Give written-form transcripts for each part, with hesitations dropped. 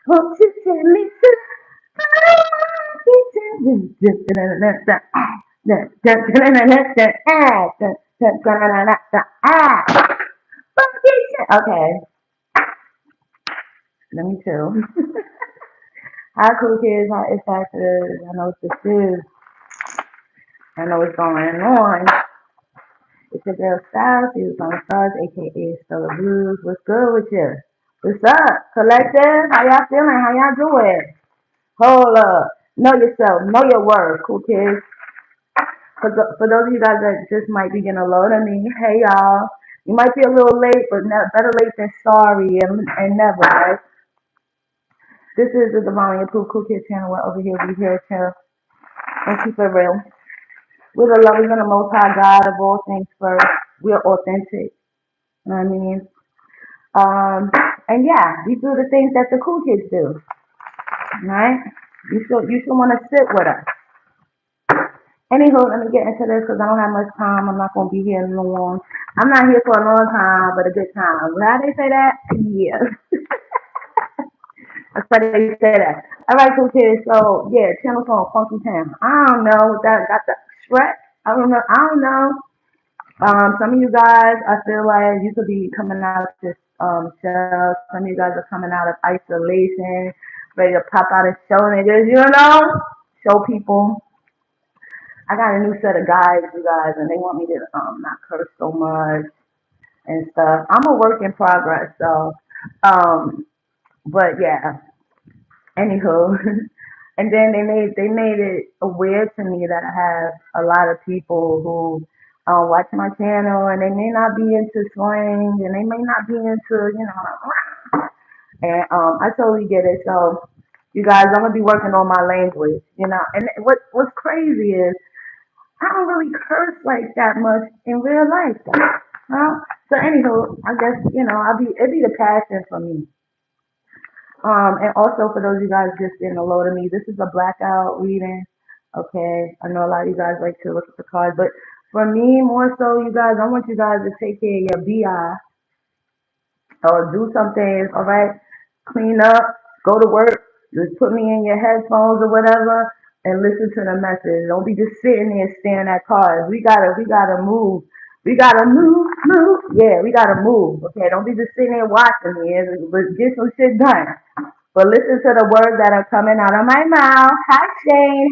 Won't you take me to okay, let me chill. Hi, cool kids. Hi, it's Factors. I know what this is. I know what's going on. It's your girl Styles. She was on the stars, aka Stella Blues. What's good with you? What's up, collective? How y'all feeling? How y'all doing? Hold up. Know yourself. Know your worth, cool kids. For those of you guys that just might be getting a load of me, hey y'all. You might be a little late, but better late than sorry and never, right? This is the Divinely Approved KoolKidZ channel where over here we here to and keep it real. We're the lovers and the most high God of all things first. We're authentic. You know what I mean? Um, and yeah, we do the things that the cool kids do. Right? You should want to sit with us. Anywho, let me get into this because I don't have much time. I'm not gonna be here long. I'm not here for a long time, but a good time. How they say that? Yeah. That's why they say that. All right, cool kids. So yeah, channel called Funky Town. I don't know that got the Shrek. I don't know. I don't know. Some of you guys, I feel like you could be coming out of this show. Some of you guys are coming out of isolation, ready to pop out and show niggas, show people. I got a new set of guides, you guys, and they want me to not curse so much and stuff. I'm a work in progress, so but yeah. Anywho, and then they made it aware to me that I have a lot of people who watch my channel and they may not be into slang and they may not be into and I totally get it. So you guys, I'm gonna be working on my language, And what's crazy is I don't really curse like that much in real life, though. So anywho, I guess it'd be the passion for me. And also for those of you guys just getting a load of me, this is a blackout reading. Okay, I know a lot of you guys like to look at the cards, but for me, more so, you guys, I want you guys to take care of your BI or do something. All right, clean up, go to work, just put me in your headphones or whatever, and listen to the message. Don't be just sitting there staring at cards. We gotta move. We gotta move. Yeah, we gotta move. Okay, don't be just sitting there watching me. But get some shit done. But listen to the words that are coming out of my mouth. Hi, Shane.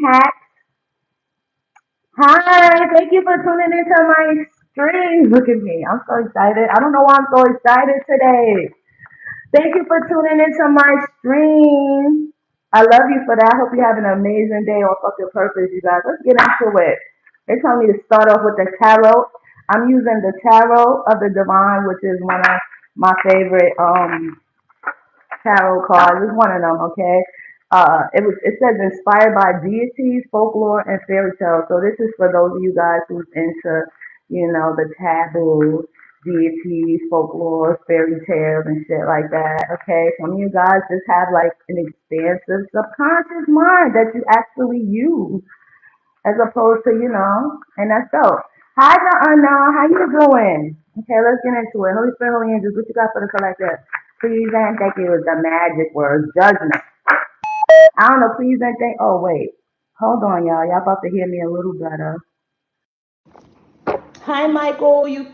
Hi. Thank you for tuning into my stream. Look at me. I'm so excited. I don't know why I'm so excited today. Thank you for tuning into my stream. I love you for that. I hope you have an amazing day on fucking purpose, you guys. Let's get into it. They told me to start off with the tarot. I'm using the tarot of the divine, which is one of my favorite tarot cards. It's one of them, okay? It says inspired by deities, folklore, and fairy tales. So this is for those of you guys who's into, the taboo, deities, folklore, fairy tales, and shit like that. Okay, some of you guys just have like an expansive subconscious mind that you actually use, as opposed to, and that's dope. Hi, the unknown. How you doing? Okay, let's get into it. Holy Spirit, Holy Angels, what you got for the collective? Please and thank you is the magic word, judgment. I don't know, please and thank. Oh wait, hold on, y'all. Y'all about to hear me a little better. Hi, Michael. You,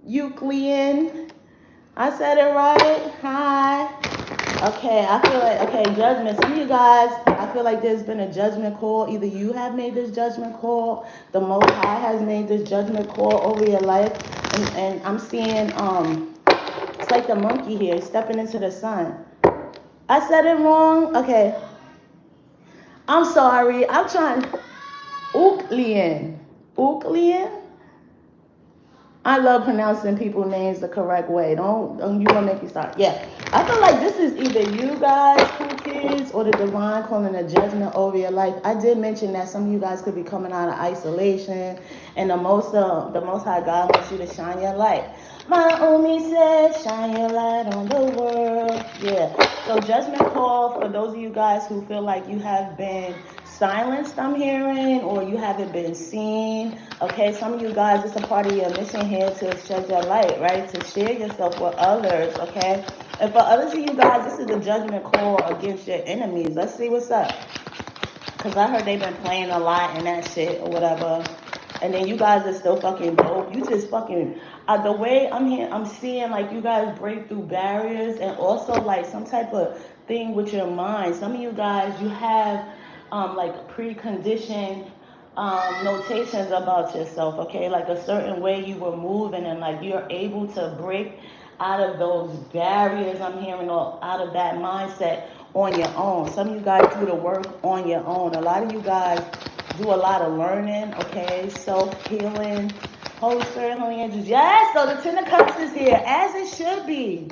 Euclidean. I said it right. Hi. Okay, I feel like judgment. Some of you guys, I feel like there's been a judgment call. Either you have made this judgment call, the Most High has made this judgment call over your life, and I'm seeing it's like the monkey here stepping into the sun. I said it wrong. Okay, I'm sorry. I'm trying. Uklian. Uklian? I love pronouncing people's names the correct way. Don't you gonna make me start? Yeah. I feel like this is either you guys, cool kids, or the divine calling a judgment over your life. I did mention that some of you guys could be coming out of isolation, and the most high God wants you to shine your light. My Umi said, shine your light on the world. Yeah. So judgment call for those of you guys who feel like you have been silenced, I'm hearing, or you haven't been seen. Okay, some of you guys, it's a part of your mission here to shed your light, right? To share yourself with others, okay? And for others of you guys, this is the judgment call against your enemies. Let's see what's up. Because I heard they've been playing a lot and that shit or whatever. And then you guys are still fucking dope. You just fucking, the way I'm here, I'm seeing like you guys break through barriers and also like some type of thing with your mind. Some of you guys, you have like preconditioned notations about yourself, okay? Like a certain way you were moving and like you're able to break out of those barriers I'm hearing or out of that mindset on your own. Some of you guys do the work on your own. A lot of you guys do a lot of learning, okay? Self-healing. Holy Spirit, Holy Angels. Yes, so the Ten of Cups is here, as it should be.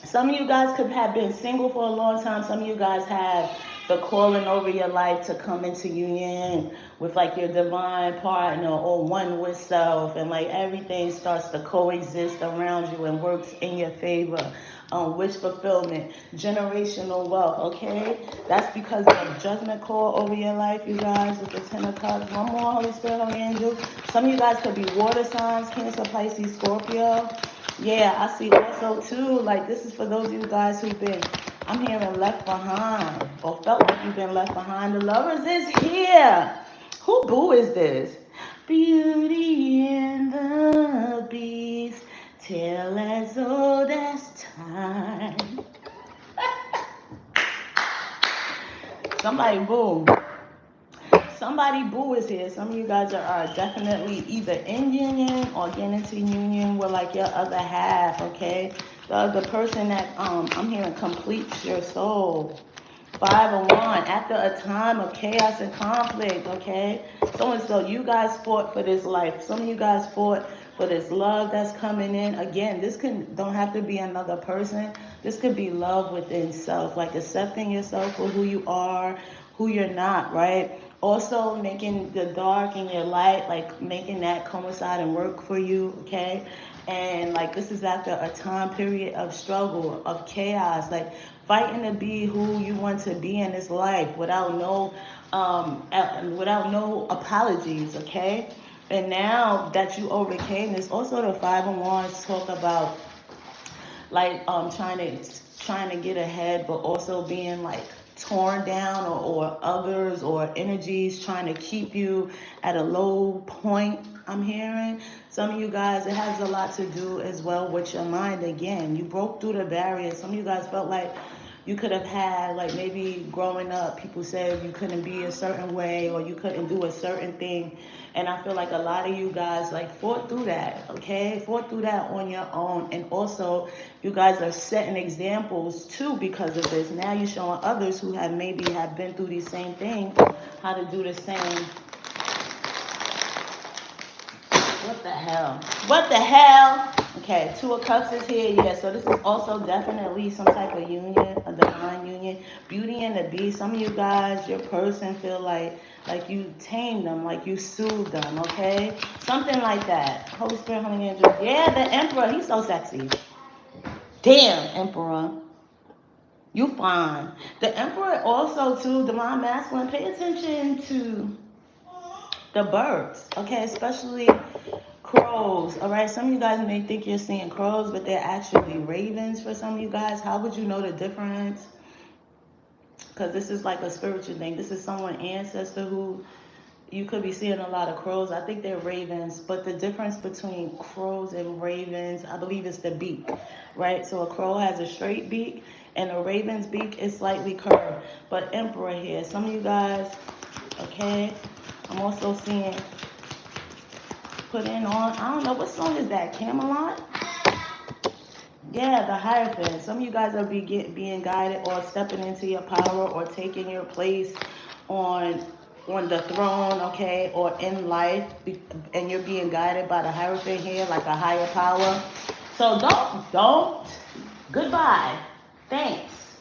Some of you guys could have been single for a long time. Some of you guys have the calling over your life to come into union with like your divine partner or one with self, and like everything starts to coexist around you and works in your favor. Wish fulfillment, generational wealth, okay? That's because of judgment call over your life, you guys, with the Ten of Cups. One more, Holy Spirit, Holy Angel. Some of you guys could be water signs, Cancer, Pisces, Scorpio. Yeah, I see also too, like this is for those of you guys who've been, I'm hearing left behind or felt like you've been left behind. The lovers is here. Who boo is this? Beauty and the Beast, tale as old as time. Somebody boo. Somebody boo is here. Some of you guys are definitely either in union or getting into union with like your other half, okay? The person that I'm hearing completes your soul. 5 and 1, after a time of chaos and conflict, okay? So you guys fought for this life. Some of you guys fought for this love that's coming in. Again, this don't have to be another person. This could be love within self, like accepting yourself for who you are, who you're not, right? Also making the dark and your light, like making that coincide and work for you, okay? And like this is after a time period of struggle, of chaos, like fighting to be who you want to be in this life without no apologies, okay? And now that you overcame this, also the 5 and 1s talk about like trying to get ahead, but also being like torn down or others or energies trying to keep you at a low point. I'm hearing some of you guys, it has a lot to do as well with your mind. Again, you broke through the barriers. Some of you guys felt like you could have had, like maybe growing up, people said you couldn't be a certain way or you couldn't do a certain thing. And I feel like a lot of you guys like fought through that, okay? Fought through that on your own. And also, you guys are setting examples too because of this. Now you're showing others who have been through these same things how to do the same. What the hell? What the hell? Okay, 2 of Cups is here. Yeah, so this is also definitely some type of union, a divine union. Beauty and the Beast. Some of you guys, your person feel like you tamed them, like you soothed them, okay? Something like that. Holy Spirit, Holy Angel. Yeah, the Emperor, he's so sexy. Damn, Emperor. You fine. The Emperor also too, divine masculine, pay attention to the birds, okay? Especially crows, all right? Some of you guys may think you're seeing crows, but they're actually ravens for some of you guys. How would you know the difference? Because this is like a spiritual thing. This is someone ancestor who you could be seeing a lot of crows. I think they're ravens, but the difference between crows and ravens, I believe, is the beak, right? So a crow has a straight beak, and a raven's beak is slightly curved. But Emperor here, some of you guys, okay? I'm also seeing put in on, I don't know, what song is that? Camelot? Yeah, the Hierophant. Some of you guys are being guided or stepping into your power or taking your place on on the throne, okay, or in life, and you're being guided by the Hierophant here, like a higher power. So don't, goodbye, thanks.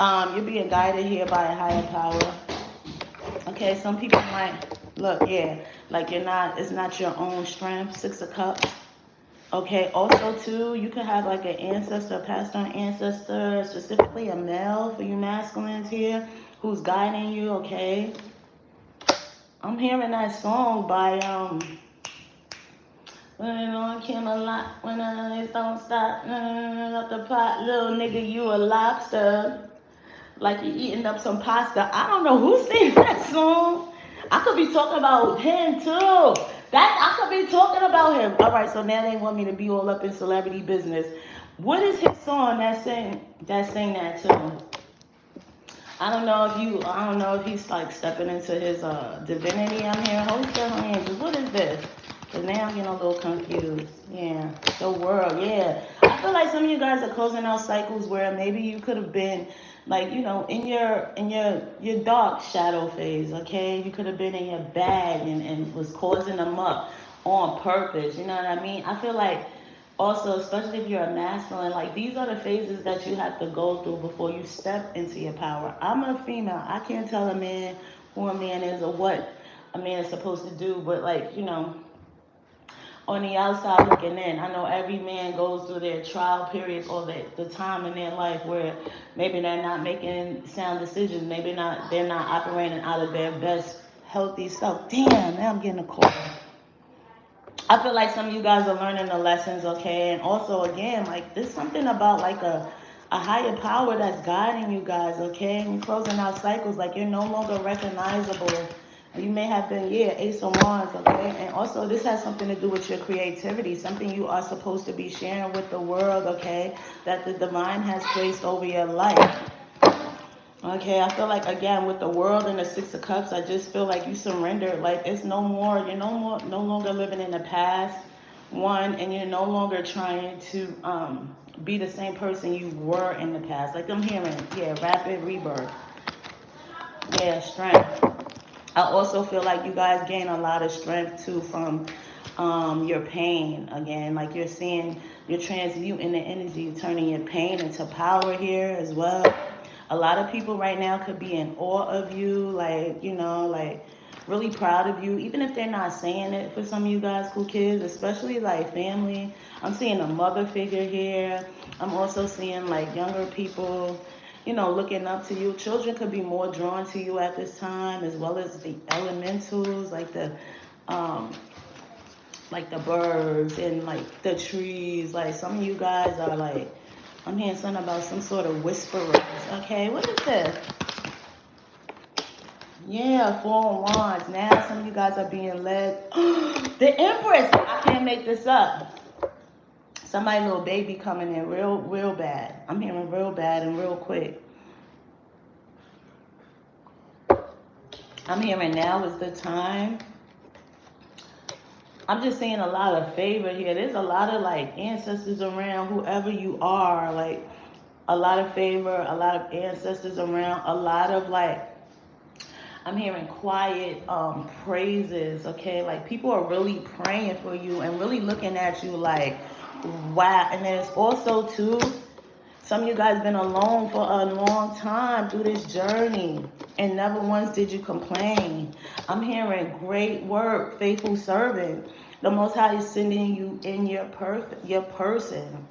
You're being guided here by a higher power. Okay, some people might look, yeah, like it's not your own strength. 6 of Cups. Okay, also too, you could have like an ancestor, passed on ancestor, specifically a male for you masculines here, who's guiding you, okay? I'm hearing that song by Running on Camelot when I don't stop. Up the pot, little nigga, you a lobster. Like you're eating up some pasta. I don't know who sings that song. I could be talking about him too. That I could be talking about him. All right, so now they want me to be all up in celebrity business. What is his song that sing that too? I don't know if he's like stepping into his divinity. I'm here. Hold your hands. What is this? Cause now I'm getting a little confused. Yeah, the world. Yeah, I feel like some of you guys are closing out cycles where maybe you could have been, like, in your dark shadow phase. Okay, you could have been in your bag and was causing them up on purpose. You know what I mean? I feel like also, especially if you're a masculine, like these are the phases that you have to go through before you step into your power. I'm a female. I can't tell a man who a man is or what a man is supposed to do, but like, on the outside looking in, I know every man goes through their trial periods or the time in their life where maybe they're not making sound decisions, maybe not they're not operating out of their best healthy self. Damn, now I'm getting a call. I feel like some of you guys are learning the lessons, okay? And also, again, like, there's something about, like, a higher power that's guiding you guys, okay? And you're closing out cycles, like, you're no longer recognizable. You may have been, yeah, Ace of Wands, okay? And also, this has something to do with your creativity, something you are supposed to be sharing with the world, okay? That the divine has placed over your life. Okay, I feel like again with the world and the Six of Cups, I just feel like you surrender. Like it's no more. You're no longer living in the past. One, and you're no longer trying to be the same person you were in the past. Like I'm hearing, yeah, rapid rebirth. Yeah, strength. I also feel like you guys gain a lot of strength too from your pain. Again, like you're transmuting the energy, turning your pain into power here as well. A lot of people right now could be in awe of you, like, like really proud of you, even if they're not saying it for some of you guys, cool kids, especially like family. I'm seeing a mother figure here. I'm also seeing like younger people, looking up to you. Children could be more drawn to you at this time, as well as the elementals, um, like the birds and like the trees. Like some of you guys are like, I'm hearing something about some sort of whisperers. Okay, what is this? Yeah, Four of Wands. Now some of you guys are being led. The Empress. I can't make this up. Somebody little baby coming in real bad. I'm hearing real bad and real quick. I'm hearing now is the time. I'm just seeing a lot of favor here. There's a lot of like ancestors around, whoever you are, like a lot of favor, a lot of ancestors around, a lot of like I'm hearing quiet praises, okay? Like people are really praying for you and really looking at you like, wow. And there's also too, some of you guys been alone for a long time through this journey and never once did you complain. I'm hearing great work, faithful servant. The Most High is sending you in your perfect person.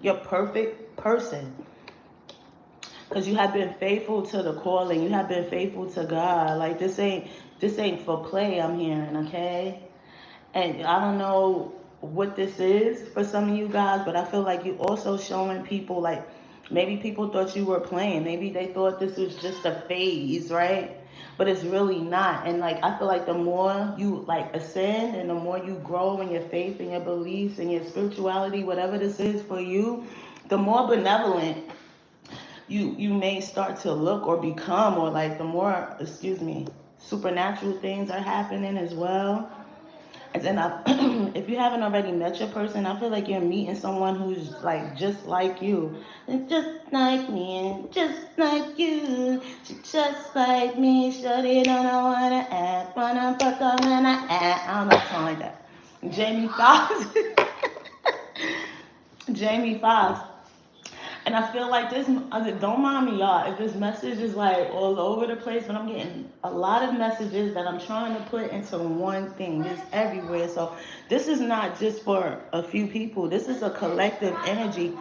Because you have been faithful to the calling. You have been faithful to God. Like this ain't for play, I'm hearing, okay? And I don't know what this is for some of you guys, but I feel like you also showing people like maybe people thought you were playing. Maybe they thought this was just a phase, right? But it's really not. And like I feel like the more you like ascend and the more you grow in your faith and your beliefs and your spirituality, whatever this is for you, the more benevolent you may start to look or become, or like the more, excuse me, supernatural things are happening as well. And then if you haven't already met your person, I feel like you're meeting someone who's like just like you, and just like me, and just like you. She just like me. Shawty don't know wanna act, wanna fuck up when I act. I don't know something like that. Jamie Foxx. Jamie Foxx. And I feel like this, don't mind me, y'all, if this message is like all over the place, but I'm getting a lot of messages that I'm trying to put into one thing. It's everywhere. So this is not just for a few people. This is a collective energy.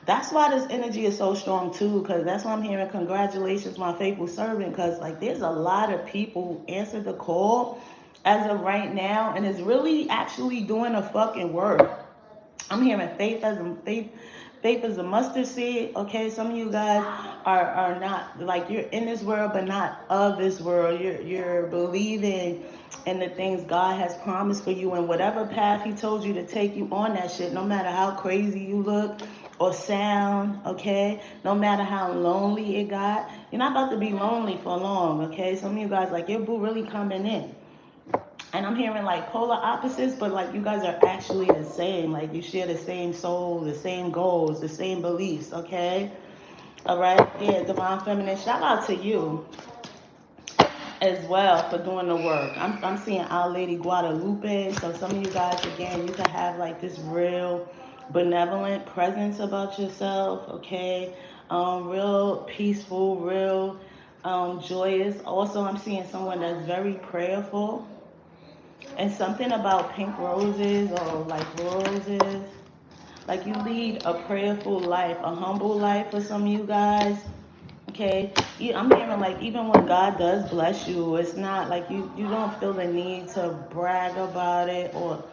That's why this energy is so strong too, because that's why I'm hearing congratulations, my faithful servant, because like there's a lot of people who answered the call as of right now and is really actually doing the fucking work. I'm hearing faith is a mustard seed. Okay, some of you guys are not like you're in this world, but not of this world. You're believing in the things God has promised for you, and whatever path He told you to take, you on that shit. No matter how crazy you look or sound, okay. No matter how lonely it got, you're not about to be lonely for long. Okay, some of you guys like your boo really coming in. And I'm hearing like polar opposites, but like you guys are actually the same. Like you share the same soul, the same goals, the same beliefs, okay? All right? Yeah, Divine Feminine, shout out to you as well for doing the work. I'm seeing Our Lady Guadalupe. So some of you guys, again, you can have like this real benevolent presence about yourself, okay? Real peaceful, real joyous. Also, I'm seeing someone that's very prayerful and something about pink roses or like roses. Like you lead a prayerful life, a humble life for some of you guys. Okay, I'm hearing like even when God does bless you, it's not like you don't feel the need to brag about it or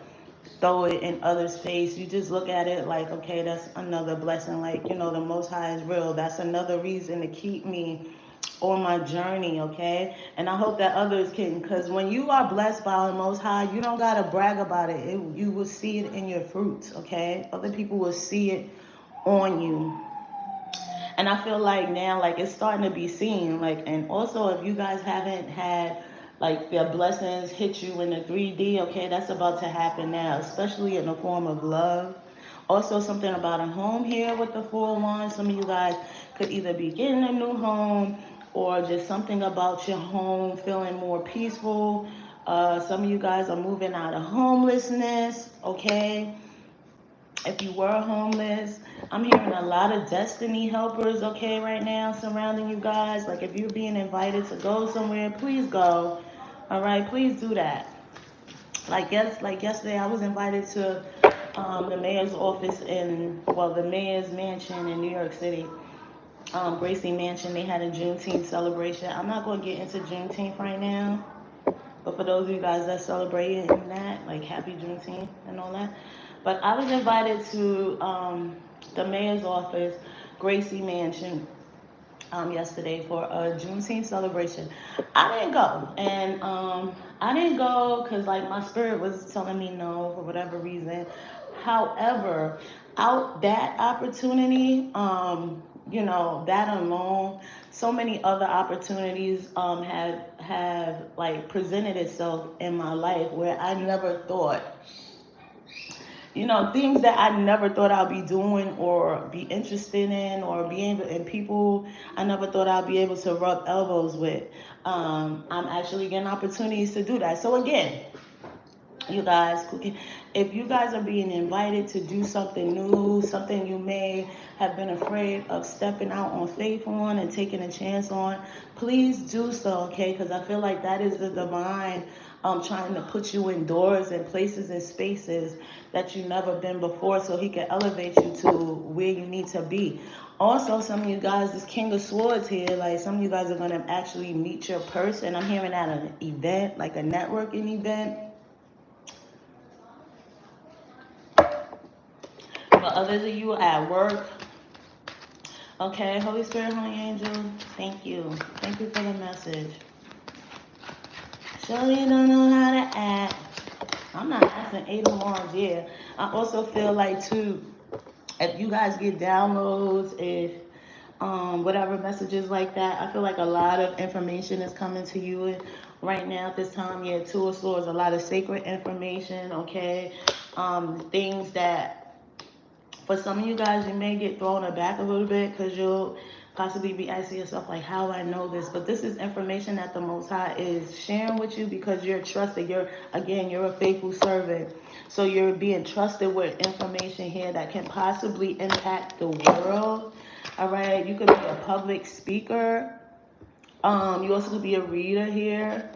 throw it in others' face. You just look at it like, okay, that's another blessing. Like, the Most High is real. That's another reason to keep me on my journey, okay? And I hope that others can, because when you are blessed by the Most High, you don't got to brag about it. You will see it in your fruits, okay? Other people will see it on you. And I feel like now, like, it's starting to be seen. Like, and also, if you guys haven't had, like, their blessings hit you in the 3D, okay, that's about to happen now, especially in the form of love. Also, something about a home here with the 4-1. Some of you guys could either be getting a new home or just something about your home feeling more peaceful. Some of you guys are moving out of homelessness, okay? If you were homeless, I'm hearing a lot of destiny helpers, okay, right now surrounding you guys. Like if you're being invited to go somewhere, please go. All right, please do that. Like yesterday, I was invited to the mayor's office the mayor's mansion in New York City, Gracie Mansion. They had a Juneteenth celebration. I'm not going to get into Juneteenth right now, but for those of you guys that celebrate that, like happy Juneteenth and all that. But I was invited to the mayor's office, Gracie Mansion, yesterday for a Juneteenth celebration. I didn't go, and I didn't go because like my spirit was telling me no for whatever reason. However, out that opportunity, that alone, so many other opportunities have like presented itself in my life where I never thought, things that I never thought I'd be doing or be interested in or be able, and people I never thought I'd be able to rub elbows with. I'm actually getting opportunities to do that. So again, you guys, if you guys are being invited to do something new, something you may have been afraid of stepping out on faith on and taking a chance on, please do so, okay? Because I feel like that is the divine trying to put you in doors and places and spaces that you've never been before so he can elevate you to where you need to be. Also, some of you guys, this King of Swords here, like some of you guys are going to actually meet your person. I'm hearing at an event, like a networking event. For others of you at work, okay, Holy Spirit, Holy Angel, thank you. Thank you for the message. Surely you don't know how to act. I'm not asking Ada Wands, yeah. I also feel like, too, if you guys get downloads, if whatever messages like that, I feel like a lot of information is coming to you right now at this time. Yeah, Two of Swords, a lot of sacred information, okay? Things that for some of you guys, you may get thrown aback a little bit because you'll possibly be asking yourself, like, how do I know this? But this is information that the Most High is sharing with you because you're trusted. You're a faithful servant. So you're being trusted with information here that can possibly impact the world. All right. You could be a public speaker. You also could be a reader here.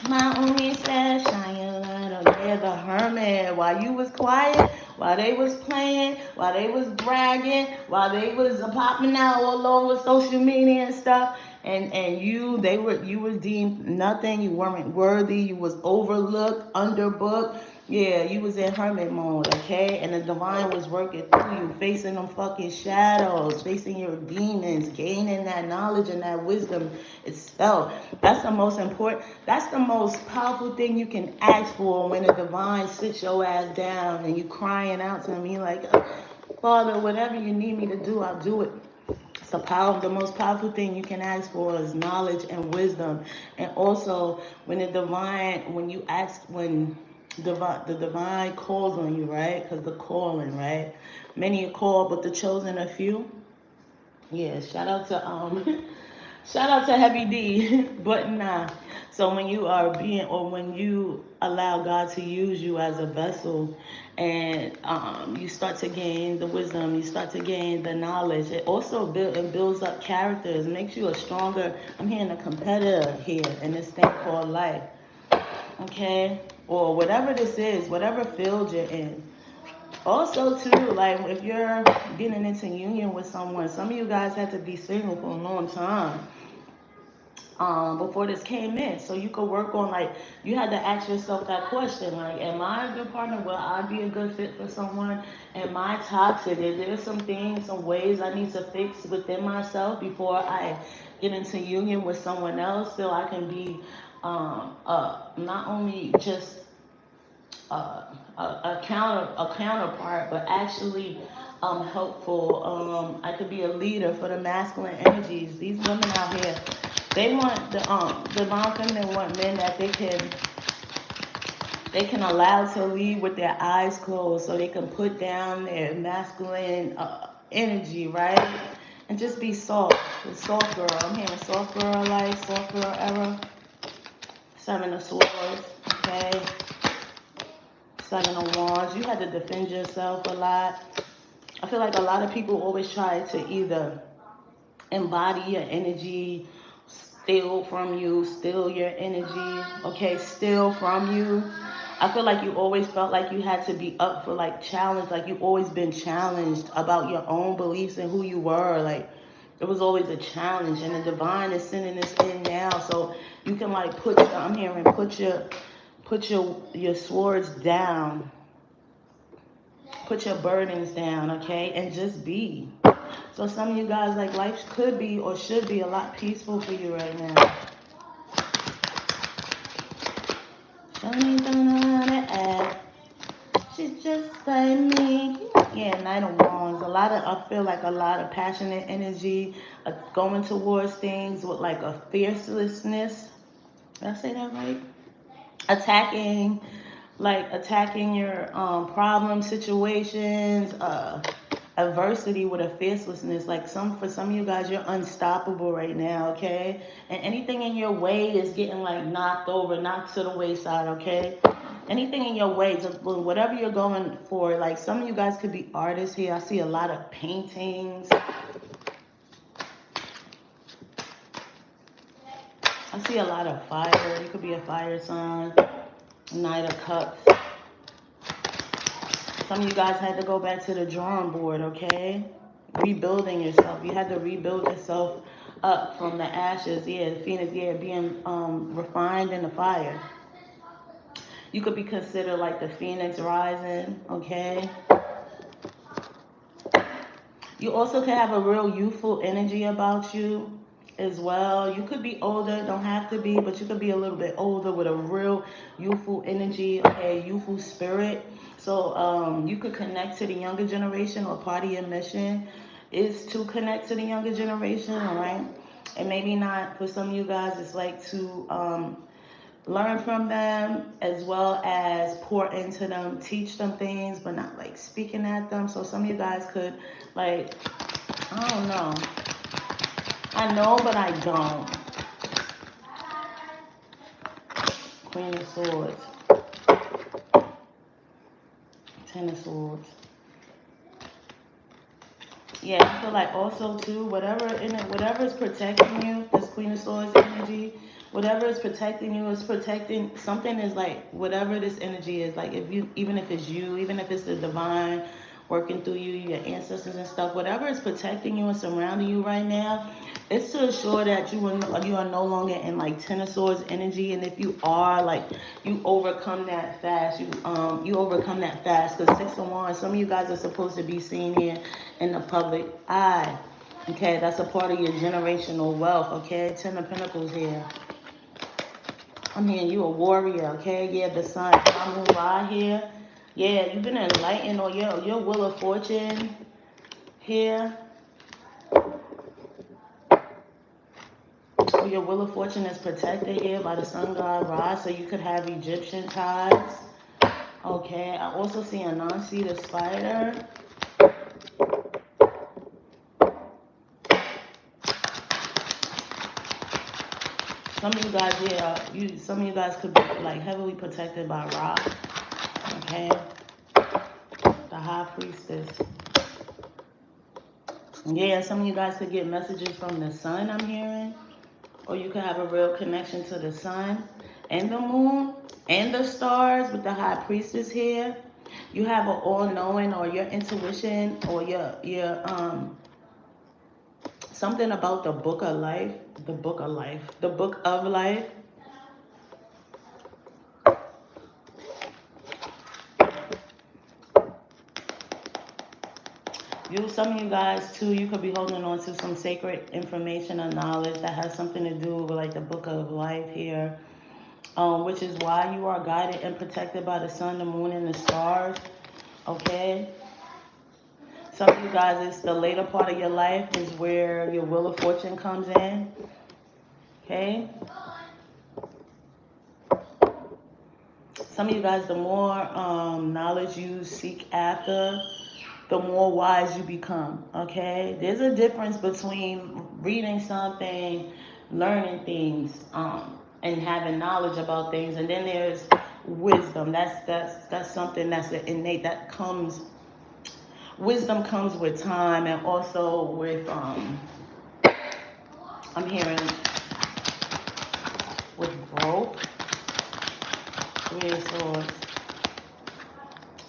My only said, shine your light on there, the hermit. While you was quiet, while they was playing, while they was bragging, while they was popping out all over social media and stuff, and you was deemed nothing. You weren't worthy. You was overlooked, underbooked. Yeah, you was in hermit mode, okay? And the divine was working through you, facing them fucking shadows, facing your demons, gaining that knowledge and that wisdom itself. That's the most important, that's the most powerful thing you can ask for when the divine sits your ass down and you crying out to him. You like, Father, whatever you need me to do, I'll do it. It's the most powerful thing you can ask for is knowledge and wisdom. And also, when you ask, when the divine calls on you, right? Because the calling, right? Many are called, but the chosen are few. Yeah, shout out to shout out to Heavy D, but nah. So when you are being, or when you allow God to use you as a vessel, and you start to gain the wisdom, you start to gain the knowledge. It also builds up characters, makes you a stronger. I'm hearing a competitor here in this thing called life, okay, or whatever this is, whatever field you're in. Also, too, like if you're getting into union with someone, some of you guys had to be single for a long time before this came in. So you could work on, like, you had to ask yourself that question, like, am I a good partner? Will I be a good fit for someone? Am I toxic? Is there some things, some ways I need to fix within myself before I get into union with someone else so I can be not only just a counterpart, but actually helpful. I could be a leader for the masculine energies. These women out here, they want the non-feminine want men that they can allow to lead with their eyes closed, so they can put down their masculine energy, right? And just be soft, the soft girl. I'm hearing soft girl life, soft girl era. Seven of Swords, okay. Seven of Wands. You had to defend yourself a lot. I feel like a lot of people always try to either embody your energy, steal from you, steal your energy, okay, steal from you. I feel like you always felt like you had to be up for like challenge, like you've always been challenged about your own beliefs and who you were. Like it was always a challenge, and the divine is sending this in now, so you can like I'm hearing put your swords down, put your burdens down, okay, and just be. So some of you guys, like, life could be or should be a lot peaceful for you right now. Johnny don't know how to act. She's just like me. Yeah, Knight of Wands. I feel like a lot of passionate energy, going towards things with like a fiercelessness. Did I say that right? Attacking, attacking your problem situations, adversity with a fiercelessness. Like for some of you guys, you're unstoppable right now, okay? And anything in your way is getting like knocked over, knocked to the wayside, okay? Anything in your way, whatever you're going for. Like some of you guys could be artists here. I see a lot of paintings. I see a lot of fire. You could be a fire sign. Knight of Cups. Some of you guys had to go back to the drawing board, okay? Rebuilding yourself. You had to rebuild yourself up from the ashes. Yeah, the phoenix, yeah, being refined in the fire. You could be considered like the phoenix rising, okay? You also could have a real youthful energy about you as well. You could be older, don't have to be, but you could be a little bit older with a real youthful energy, okay, youthful spirit. So you could connect to the younger generation, or part of your mission is to connect to the younger generation, all right? And maybe not for some of you guys, it's like to learn from them as well as pour into them, teach them things, but not like speaking at them. So some of you guys could like, I don't know. I know, but I don't. Queen of Swords. Ten of Swords. Yeah, I feel like also too, whatever is protecting you, this Queen of Swords energy, whatever is protecting you is protecting something. Is like whatever this energy is, like if you, even if it's you, even if it's the divine, working through you, your ancestors and stuff, whatever is protecting you and surrounding you right now, it's to assure that you are no longer in like Ten of Swords energy. And if you are, like, you overcome that fast. You overcome that fast, because Six of Wands, some of you guys are supposed to be seen here in the public eye. Okay, that's a part of your generational wealth. Okay, Ten of Pentacles here. I'm hearing you a warrior. Okay, yeah, the sun, Moon, Ra here. Yeah, you've been enlightened, or your wheel of fortune here. Or your wheel of fortune is protected here by the sun god Ra, so you could have Egyptian ties. Okay, I also see a non-seed spider. Some of you guys here, some of you guys could be like heavily protected by Ra. Okay, the High Priestess. Yeah, some of you guys could get messages from the sun, I'm hearing. Or you could have a real connection to the sun and the moon and the stars with the High Priestess here. You have an all-knowing, or your intuition, or your something about the book of life, the book of life, the book of life. Some of you guys too, you could be holding on to some sacred information or knowledge that has something to do with like the book of life here, which is why you are guided and protected by the sun, the moon, and the stars. Okay. Some of you guys, it's the later part of your life is where your wheel of fortune comes in. Okay. Some of you guys, the more knowledge you seek after, the more wise you become. Okay. There's a difference between reading something, learning things, and having knowledge about things, and then there's wisdom. That's something that's innate, that comes. Wisdom comes with time, and also with I'm hearing with growth. Three of Swords.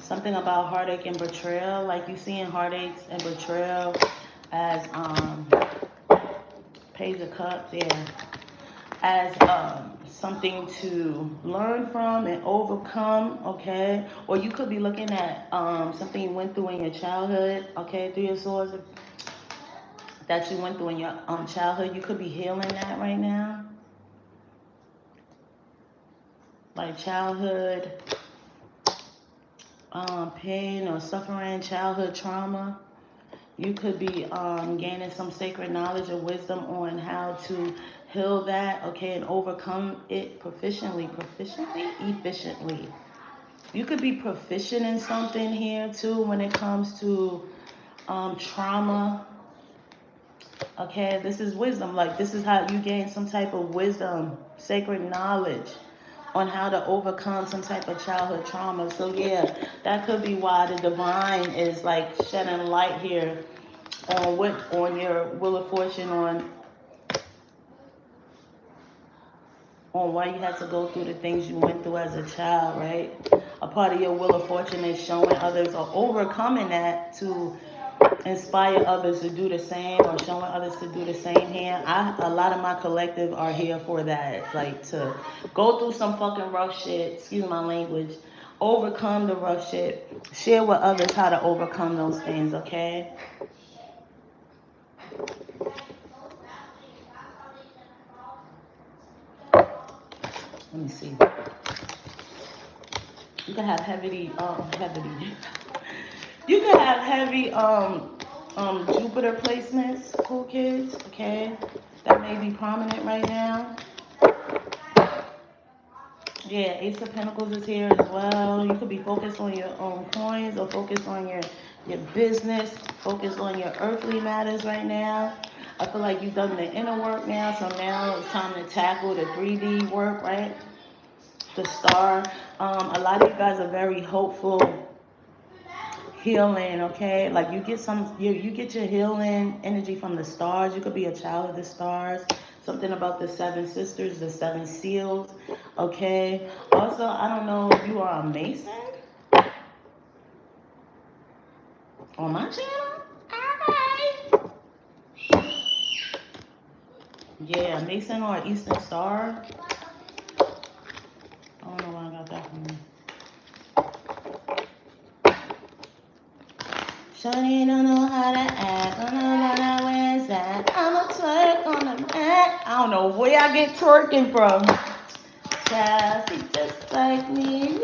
Something about heartache and betrayal, like you seeing heartaches and betrayal as Page of Cups, yeah, as something to learn from and overcome. Okay, or you could be looking at something you went through in your childhood. Okay, Three of Swords, that you went through in your childhood. You could be healing that right now, like childhood pain or suffering, childhood trauma. You could be gaining some sacred knowledge or wisdom on how to heal that, okay, and overcome it efficiently. You could be proficient in something here too when it comes to trauma. Okay, this is wisdom. Like, this is how you gain some type of wisdom, sacred knowledge on how to overcome some type of childhood trauma. So yeah, that could be why the divine is like shedding light here on your wheel of fortune, on why you had to go through the things you went through as a child, right? A part of your wheel of fortune is showing others or overcoming that to inspire others to do the same, or showing others to do the same here. A lot of my collective are here for that, like to go through some fucking rough shit, excuse my language, overcome the rough shit, share with others how to overcome those things, okay? Let me see. You can have you can have heavy Jupiter placements, cool kids, okay? That may be prominent right now. Yeah, Ace of Pentacles is here as well. You could be focused on your own coins, or focused on your business, focused on your earthly matters right now. I feel like you've done the inner work now, so now it's time to tackle the 3D work, right? The star. A lot of you guys are very hopeful, healing, okay? Like you get your healing energy from the stars. You could be a child of the stars. Something about the seven sisters, the seven seals, okay? Also, I don't know if you are a Mason. On my channel? Alright. Yeah, Mason or Eastern Star. I don't know where I got that from. Shawty don't know how to act, don't know how where's that. I'm a twerk on the mat. I don't know where I get twerking from. Child, she just like me.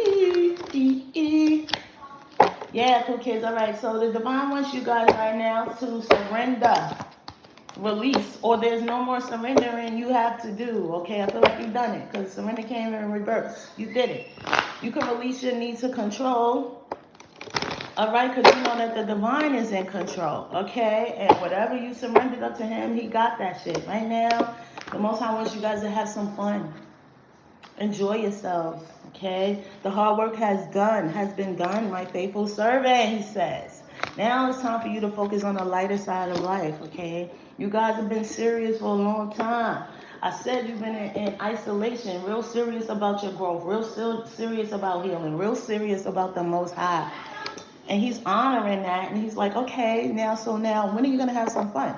Yeah, cool kids. All right. So the divine wants you guys right now to surrender, release, or there's no more surrendering you have to do. Okay, I feel like you've done it because surrender came in reverse. You did it. You can release your need to control. All right, because you know that the divine is in control. Okay, and whatever you surrendered up to him, he got that shit. Right now, the Most High wants you guys to have some fun. Enjoy yourselves, okay? The hard work has been done, my faithful servant, he says. Now it's time for you to focus on the lighter side of life, okay? You guys have been serious for a long time. I said you've been in isolation, real serious about your growth, real serious about healing, real serious about the Most High. And he's honoring that, and he's like, okay, now, when are you going to have some fun?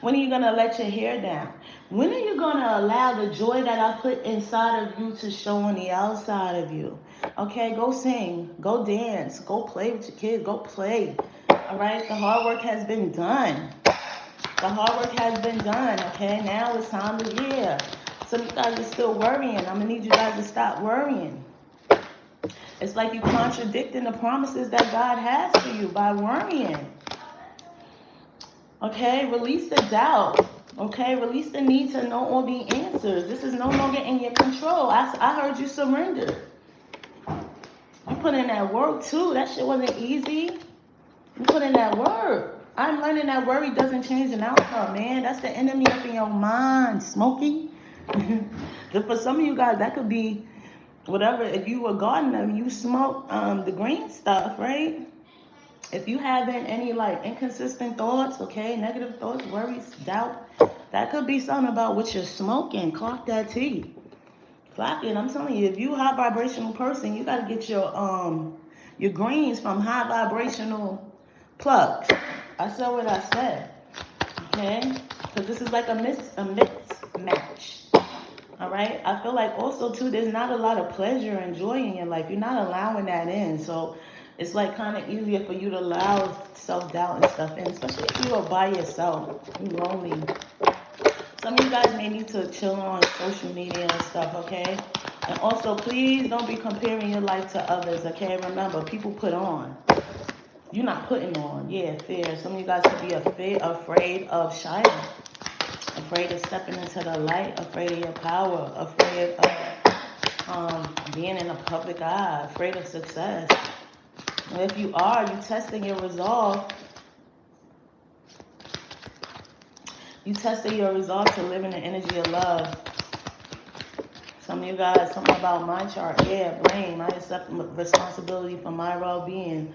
When are you going to let your hair down? When are you going to allow the joy that I put inside of you to show on the outside of you? Okay, go sing, go dance, go play with your kids, go play. All right, the hard work has been done. The hard work has been done, okay? Now it's time to, yeah. Some of you guys are still worrying. I'm going to need you guys to stop worrying. It's like you contradicting the promises that God has for you by worrying. Okay, release the doubt. Okay, release the need to know all the answers. This is no longer in your control. I heard you surrender. You put in that work too. That shit wasn't easy. You put in that work. I'm learning that worry doesn't change an outcome, man. That's the enemy up in your mind, Smokey. For some of you guys, that could be whatever. If you were gardener, you smoke the green stuff, right? If you having any like inconsistent thoughts, okay, negative thoughts, worries, doubt, that could be something about what you're smoking. Clock that T. Clock it. I'm telling you, if you a high vibrational person, you gotta get your greens from high vibrational plugs. I said what I said. Okay? Because this is like a mix match. All right. I feel like also too, there's not a lot of pleasure and joy in your life. You're not allowing that in. So it's like kind of easier for you to allow self-doubt and stuff in, especially if you are by yourself, you're lonely. Some of you guys may need to chill on social media and stuff, okay? And also, please don't be comparing your life to others, okay? Remember, people put on. You're not putting on. Yeah, fear. Some of you guys could be afraid of shining, afraid of stepping into the light, afraid of your power, afraid of being in the public eye, afraid of success. And if you are, you testing your resolve. You testing your resolve to live in the energy of love. Some of you guys, something about my chart. Yeah, blame. I accept responsibility for my well-being.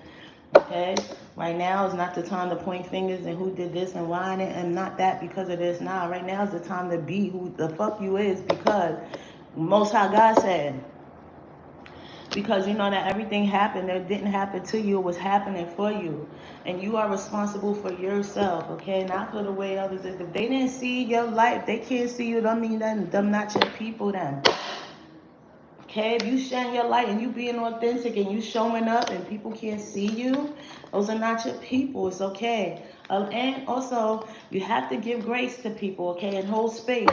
Okay? Right now is not the time to point fingers and who did this and why and not that because of this. Nah, right now is the time to be who the fuck you is because Most High God said. Because you know that everything happened that didn't happen to you, it was happening for you. And you are responsible for yourself, okay? Not for the way others is. If they didn't see your life, they can't see you, don't mean that them not your people then. Okay, if you sharing your light and you being authentic and you showing up and people can't see you, those are not your people. It's okay. And also, you have to give grace to people, okay, and hold space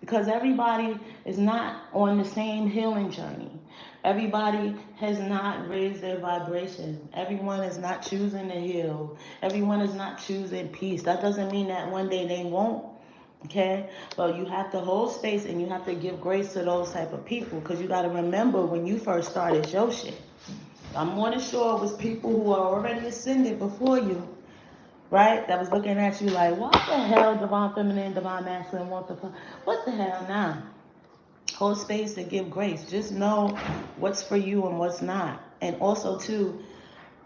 because everybody is not on the same healing journey. Everybody has not raised their vibration. Everyone is not choosing to heal. Everyone is not choosing peace. That doesn't mean that one day they won't. Okay, but you have to hold space and you have to give grace to those type of people because you got to remember when you first started your shit. I'm more than sure it was people who are already ascended before you, right? That was looking at you like, what the hell, divine feminine, divine masculine, what the hell now? Hold space and give grace. Just know what's for you and what's not. And also too,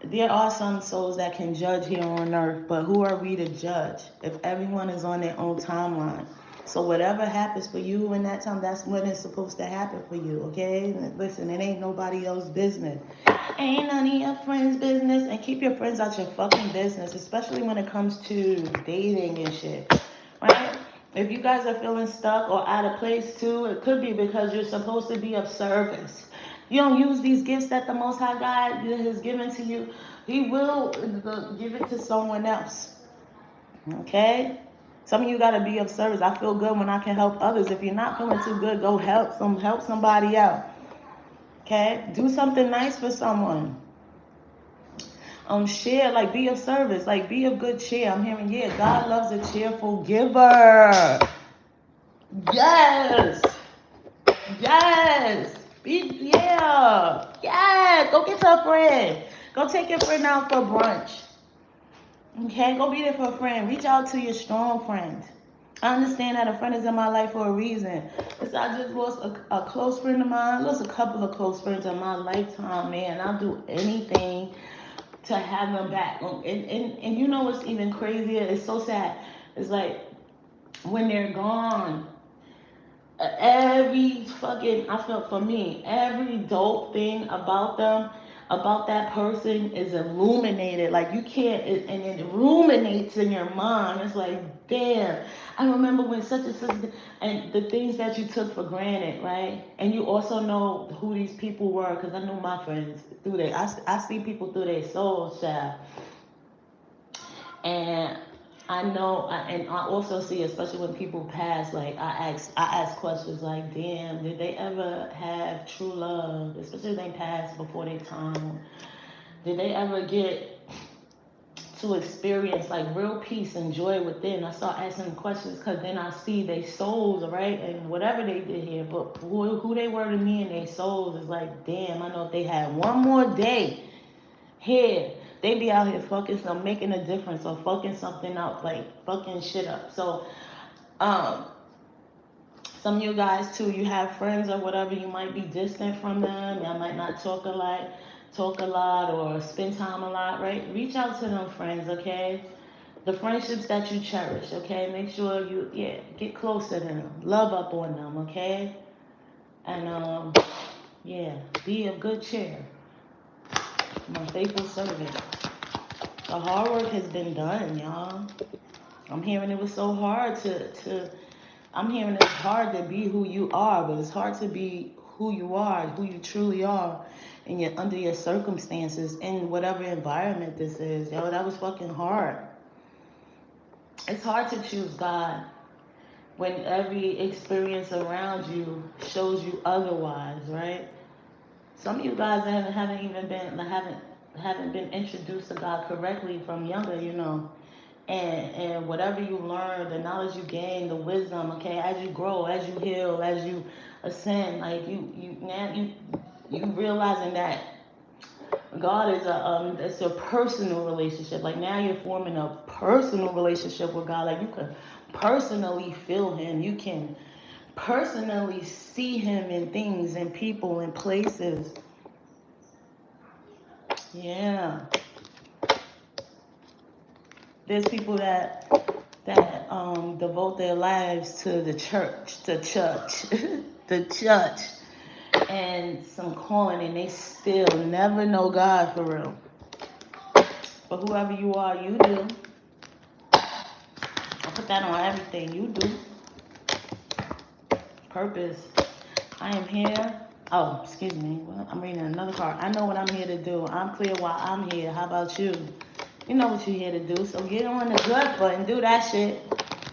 there are some souls that can judge here on earth, but who are we to judge if everyone is on their own timeline? So whatever happens for you in that time, that's when it's supposed to happen for you, okay? Listen, it ain't nobody else's business. Ain't none of your friends' business, and keep your friends out your fucking business, especially when it comes to dating and shit, right? If you guys are feeling stuck or out of place too, it could be because you're supposed to be of service. You don't use these gifts that the Most High God has given to you, He will give it to someone else. Okay? Some of you gotta be of service. I feel good when I can help others. If you're not feeling too good, go help somebody out. Okay? Do something nice for someone. Share, like be of service, like be of good cheer. I'm hearing, yeah, God loves a cheerful giver. Yes. Yes. Yeah. Go get to a friend. Go take your friend out for brunch. Okay, go be there for a friend. Reach out to your strong friend. I understand that a friend is in my life for a reason. Because I just lost a close friend of mine. I lost a couple of close friends in my lifetime, man. I'll do anything to have them back. And you know what's even crazier? It's so sad. It's like when they're gone, every fucking, I felt for me, every dope thing about them, about that person is illuminated. Like you can't, and it ruminates in your mind. It's like, damn, I remember when such and such, and the things that you took for granted, right? And you also know who these people were, because I knew my friends through their, I see people through their souls, child. And I know, and I also see, especially when people pass, like I ask questions like, "Damn, did they ever have true love?" Especially if they pass before their time. Did they ever get to experience like real peace and joy within? I start asking questions because then I see their souls, right, and whatever they did here, but who they were to me and their souls is like, damn. I know if they had one more day here, they be out here fucking some, making a difference or fucking something up, like fucking shit up. So, um, some of you guys too, you have friends or whatever, you might be distant from them. Y'all might not talk a lot, or spend time a lot, right? Reach out to them friends, okay? The friendships that you cherish, okay? Make sure you, yeah, get closer to them, love up on them, okay? And yeah, be of good cheer. My faithful servant. The hard work has been done, y'all. I'm hearing it was so hard to I'm hearing it's hard to be who you are, but it's hard to be who you are, who you truly are, and you're under your circumstances in whatever environment this is. Yo, that was fucking hard. It's hard to choose God when every experience around you shows you otherwise, right? Some of you guys haven't even been haven't been introduced to God correctly from younger, you know. And whatever you learn, the knowledge you gain, the wisdom, okay, as you grow, as you heal, as you ascend, like you realizing that God is it's a personal relationship. Like now you're forming a personal relationship with God. Like you can personally feel Him. You can personally see Him in things and people and places. Yeah, there's people that devote their lives to the church, the church, and some calling, and they still never know God for real. But whoever you are, you do. I put that on everything. You do. Purpose. I am here. Oh, excuse me. Well, I'm reading another card. I know what I'm here to do. I'm clear why I'm here. How about you? You know what you're here to do. So get on the good foot and do that shit.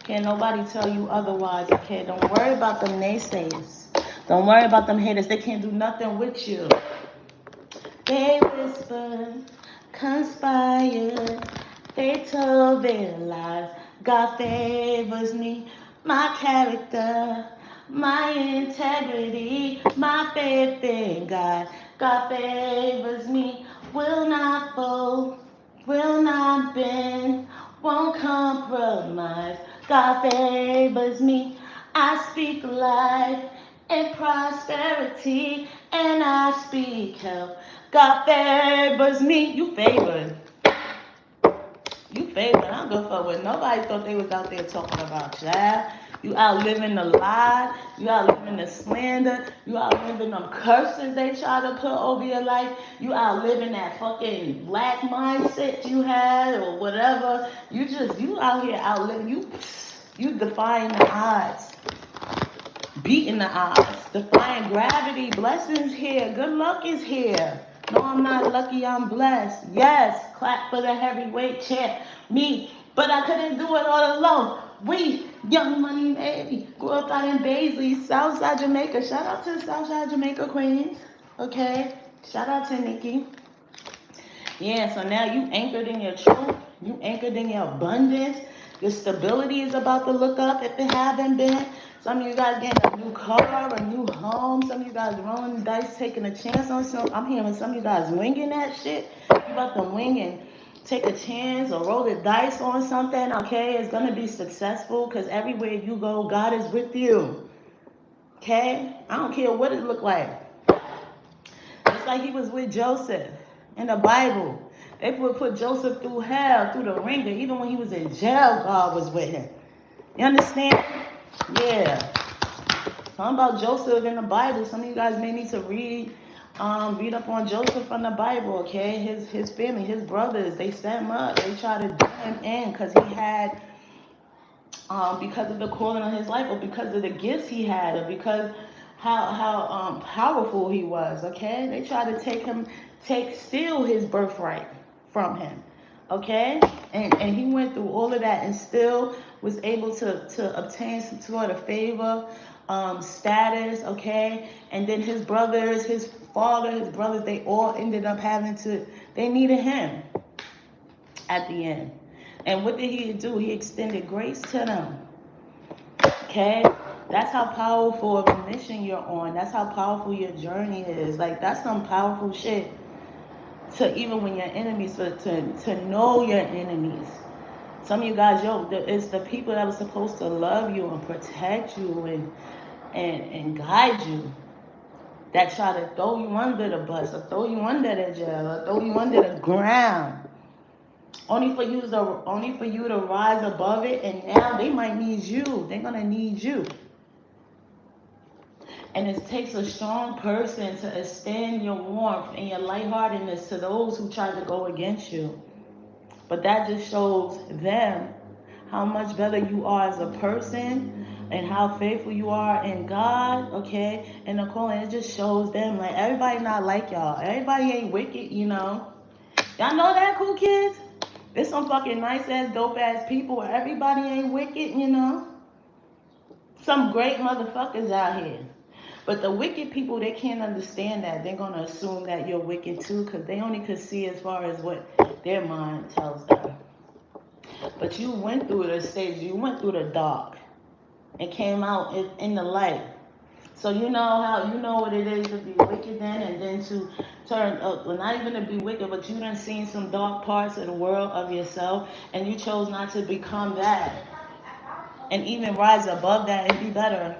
Can't nobody tell you otherwise. Okay, don't worry about them naysayers. Don't worry about them haters. They can't do nothing with you. They whispered, conspired, they told their lies. God favors me, my character, my integrity, my faith in God. God favors me, will not fold, will not bend, won't compromise. God favors me, I speak life and prosperity, and I speak health. God favors me. You favored. You fake, but I don't give a fuck what nobody thought they was out there talking about, child. You out living the lie. You out living the slander. You out living them curses they try to put over your life. You out living that fucking black mindset you had or whatever. You out here out living. You defying the odds. Beating the odds. Defying gravity. Blessings here. Good luck is here. No, I'm not lucky. I'm blessed. Yes. Clap for the heavyweight champ. Me. But I couldn't do it all alone. We, Young Money Baby, grew up out in Baisley, Southside Jamaica. Shout out to Southside Jamaica Queens. Okay. Shout out to Nikki. Yeah, so now you anchored in your truth. You anchored in your abundance. Your stability is about to look up if it haven't been. Some of you guys getting a new car, a new home. Some of you guys rolling the dice, taking a chance on some. I'm hearing some of you guys winging that shit. You about to wing and take a chance or roll the dice on something, okay? It's going to be successful because everywhere you go, God is with you, okay? I don't care what it looked like. Just like he was with Joseph in the Bible. They would put Joseph through hell, through the ringer. Even when he was in jail, God was with him. You understand? Yeah. Talking about Joseph in the Bible. Some of you guys may need to read up on Joseph from the Bible, okay? His family, his brothers, they set him up. They tried to do him in because he had, because of the calling on his life, or because of the gifts he had, or because how powerful he was, okay? They tried to steal his birthright from him, okay? And he went through all of that and still was able to obtain some sort of favor, status, okay? And then his brothers, his father, his brothers, they all ended up they needed him at the end. And what did he do? He extended grace to them, okay? That's how powerful of a mission you're on. That's how powerful your journey is. Like, that's some powerful shit. To even when your enemies, to know your enemies. Some of you guys, it's the people that were supposed to love you and protect you and guide you that try to throw you under the bus or throw you under the jail or throw you under the ground. Only for you to rise above it, and now they might need you. They're gonna need you. And it takes a strong person to extend your warmth and your lightheartedness to those who try to go against you. But that just shows them how much better you are as a person and how faithful you are in God, okay? And the calling, it just shows them, like, everybody not like y'all. Everybody ain't wicked, you know? Y'all know that, cool kids? There's some fucking nice ass, dope ass people. Everybody ain't wicked, you know? Some great motherfuckers out here. But the wicked people, they can't understand that. They're going to assume that you're wicked too because they only could see as far as what their mind tells them. But you went through the stage. You went through the dark and came out in the light. So you know what it is to be wicked then, and then to turn up, well, not even to be wicked, but you done seen some dark parts of the world of yourself, and you chose not to become that, and even rise above that and be better.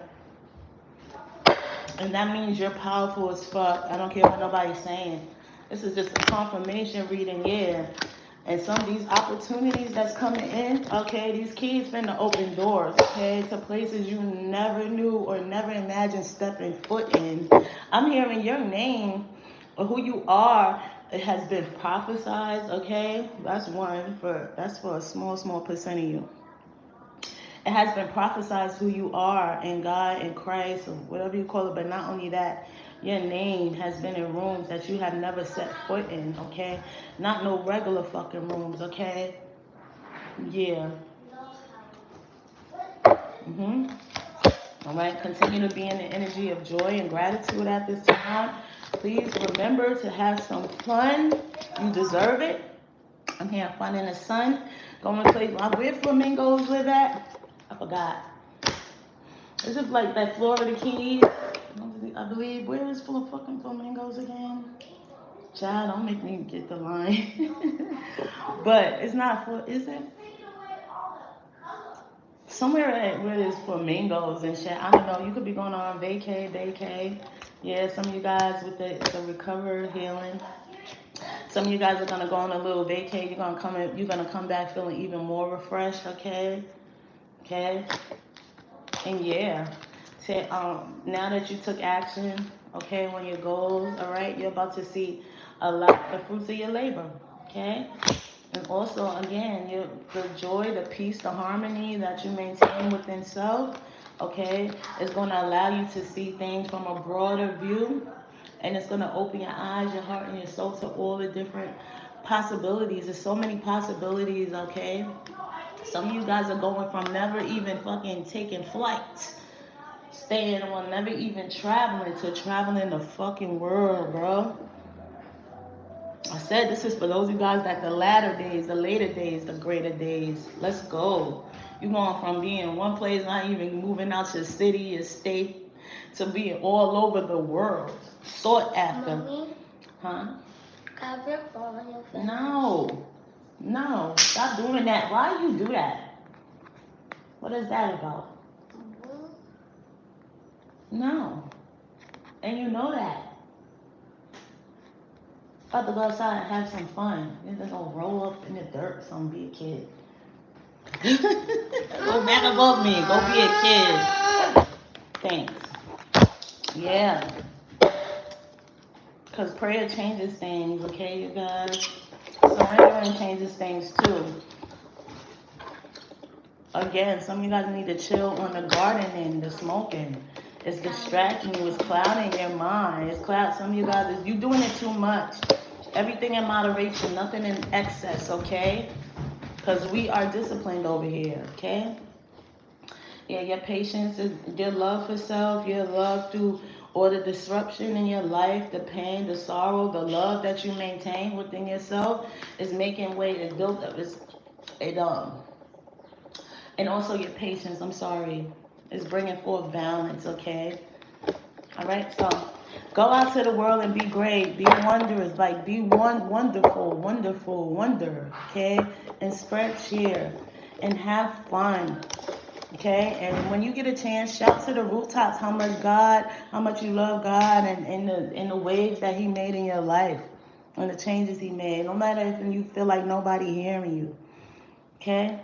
And that means you're powerful as fuck. I don't care what nobody's saying. This is just a confirmation reading, yeah. And some of these opportunities that's coming in, okay, these keys finna open doors, okay, to places you never knew or never imagined stepping foot in. I'm hearing your name or who you are. It has been prophesized, okay. That's for a small percent of you. It has been prophesied who you are in God, in Christ, or whatever you call it. But not only that, your name has been in rooms that you have never set foot in, okay? Not no regular fucking rooms, okay? Yeah. All right, continue to be in the energy of joy and gratitude at this time. Please remember to have some fun. You deserve it. I'm having fun in the sun. Going to places. Where flamingos live at? I forgot. Is it like that Florida Keys? I believe. Where is full of fucking flamingos again? Child, don't make me get the line. But it's not for, is it? Somewhere where there's flamingos and shit. I don't know. You could be going on vacay. Yeah, some of you guys with the recovered healing. Some of you guys are gonna go on a little vacay. You're gonna come back feeling even more refreshed. Okay, okay, and yeah. So, now that you took action, okay, on your goals, all right, you're about to see a lot of the fruits of your labor. Okay, and also again, the joy, the peace, the harmony that you maintain within self. Okay, is gonna allow you to see things from a broader view, and it's gonna open your eyes, your heart, and your soul to all the different possibilities. There's so many possibilities, okay? Some of you guys are going from never even fucking taking flights, staying on, never even traveling, to traveling the fucking world, bro. I said this is for those of you guys that the latter days, the later days, the greater days. Let's go. You going from being in one place, not even moving out your city, your state, to being all over the world, sought after. Mommy, Huh? have your phone on your face. No. No. Stop doing that. Why you do that? What is that about? No. And you know that. About to go outside and have some fun. You're just gonna roll up in the dirt, some be a kid. Go back above me. Go be a kid. Thanks. Yeah. Because prayer changes things, okay, you guys? Surrendering changes things too. Again, some of you guys need to chill on the gardening, the smoking. It's distracting you. It's clouding your mind. Some of you guys, you doing it too much. Everything in moderation, nothing in excess, okay? Because we are disciplined over here, okay? Yeah, your patience, your love for self, your love through all the disruption in your life, the pain, the sorrow, the love that you maintain within yourself is making way to build up. And also your patience, I'm sorry, is bringing forth balance, okay? All right, so go out to the world and be great, be wondrous, like be wonder, okay? And spread cheer and have fun, okay? And when you get a chance, shout to the rooftops how much you love God, and in the waves that He made in your life, and the changes He made. No matter if you feel like nobody hearing you, okay?